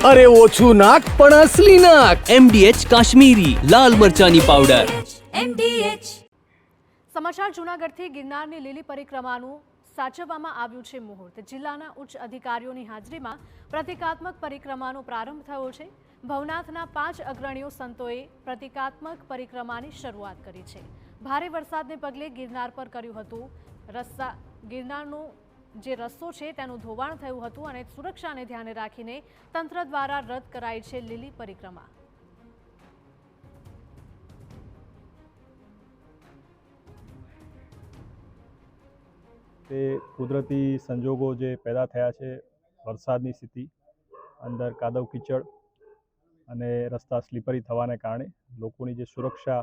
अरे ओछू नाक पण असली नाक। MDH काश्मीरी लाल मरचानी पाउडर। MDH। સમાચાર જૂનાગઢથી ગિરનારની લીલી પરિક્રમાનું સાચવવામાં આવ્યું છે મુહૂર્ત। જિલ્લાના ઉચ્ચ અધિકારીઓની હાજરીમાં પ્રતિકાત્મક પરિક્રમાનો પ્રારંભ થયો છે। ભવનાથના 5 અગ્રણીઓ સંતોએ પ્રતિકાત્મક પરિક્રમાની શરૂઆત કરી છે। ભારે વરસાદને પગલે ગિરનાર પર કર્યું હતું ગિરનારનો જે રસ્તો છે તેનું ધોવાણ થયું હતું અને સુરક્ષાને ધ્યાને રાખીને તંત્ર દ્વારા રદ કરાઈ છે લીલી પરિક્રમા। તે કુદરતી સંજોગો જે પેદા થયા છે, વરસાદની સ્થિતિ, અંદર કાદવ કીચડ અને રસ્તા સ્લીપરી થવાને કારણે લોકોની જે સુરક્ષા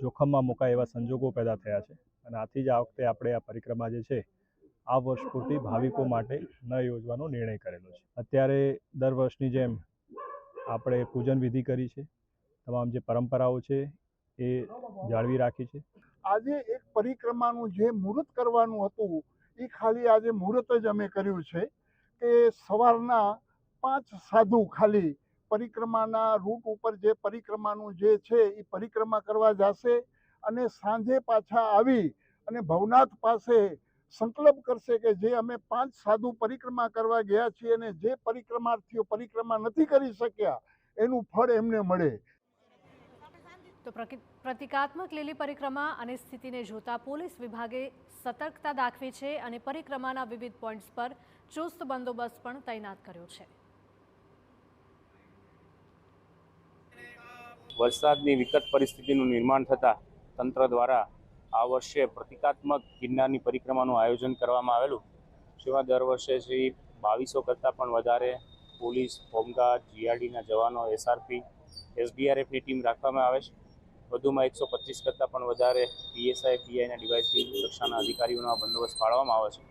જોખમમાં મુકાય એવા સંજોગો પેદા થયા છે અને આથી જ આ વખતે આપણે આ પરિક્રમા જે છે આ વર્ષ પૂરતી ભાવિકો માટે ન યોજવાનો નિર્ણય કરેલો છે। અત્યારે દર વર્ષની જેમ આપણે પૂજન વિધિ કરી છે, તમામ જે પરંપરાઓ છે એ જાળવી રાખી છે। આજે એક પરિક્રમાનું જે મુહૂર્ત કરવાનું હતું એ ખાલી આજે મુહૂર્ત જ અમે કર્યું છે કે સવારના 5 સાધુ ખાલી પરિક્રમાના રૂટ ઉપર જે પરિક્રમાનું જે છે એ પરિક્રમા કરવા જશે અને સાંજે પાછા આવી અને ભવનાથ પાસે સંકલ્પ કરશે કે જે અમે 5 સાધુ પરિક્રમા કરવા ગયા છીએ અને જે પરિક્રમાર્થીઓ પરિક્રમા નથી કરી શક્યા એનું ફળ એમને મળે। તો પ્રતિકાત્મક લીલી પરિક્રમા અને સ્થિતિને જોતા પોલીસ વિભાગે સતર્કતા દાખવી છે અને પરિક્રમાના વિવિધ પોઈન્ટ્સ પર ચુસ્ત બંદોબસ્ત પણ તૈનાત કર્યો છે। વરસાદની વિકટ પરિસ્થિતિનું નિર્માણ થતાં તંત્ર દ્વારા આ વર્ષે પ્રતિકાત્મક ગિરનારની પરિક્રમાનું આયોજન કરવામાં આવેલું। જેમાં દર વર્ષે 2200 કરતાં પણ વધારે પોલીસ, હોમગાર્ડ, GRDના જવાનો, SRP, SDRFની ટીમ રાખવામાં આવે છે। વધુમાં 125 કરતાં પણ વધારે PSI, PIના ડિવાઇસથી સુરક્ષાના અધિકારીઓનો બંદોબસ્ત ફાળવવામાં આવે છે।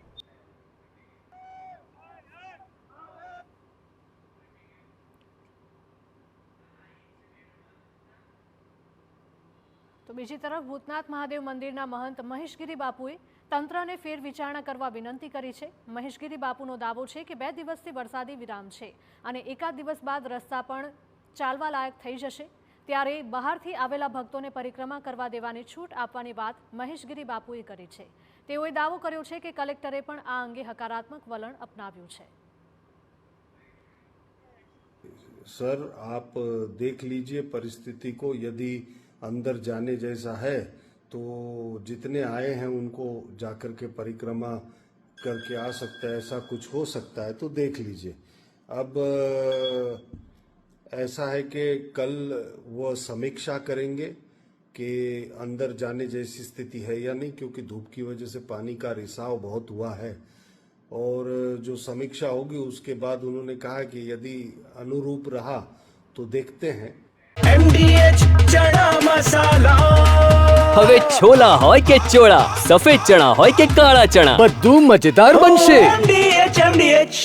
તો બીજી તરફ ભૂતનાથ મહાદેવ મંદિરના મહંત મહેશગીરી બાપુએ તંત્રને ફેર વિચારણા કરવા વિનંતી કરી છે। મહેશગીરી બાપુનો દાવો છે કે 2 દિવસથી વરસાદી વિરામ છે અને એકાદ દિવસ બાદ રસ્તા પણ ચાલવા લાયક થઈ જશે, ત્યારે બહારથી આવેલા ભક્તોને પરિક્રમા કરવા દેવાની છૂટ આપવાની વાત મહેશગીરી બાપુએ કરી છે। તેઓએ દાવો કર્યો છે કે કલેક્ટરે પણ આ અંગે હકારાત્મક વલણ અપનાવ્યું છે। सर, आप देख लीजिए परिस्थिति को, यदि अंदर जाने जैसा है तो जितने आए हैं उनको जाकर के परिक्रमा करके आ सकता है, ऐसा कुछ हो सकता है तो देख लीजिए। अब ऐसा है कि कल वो समीक्षा करेंगे कि अंदर जाने जैसी स्थिति है या नहीं, क्योंकि धूप की वजह से पानी का रिसाव बहुत हुआ है और जो समीक्षा होगी उसके बाद उन्होंने कहा कि यदि अनुरूप रहा तो देखते हैं। MDH चना मसाला। હવે છોલા હોય કે ચોળા, સફેદ ચણા હોય કે કાળા ચણા, બધું મજેદાર બનશે। MDH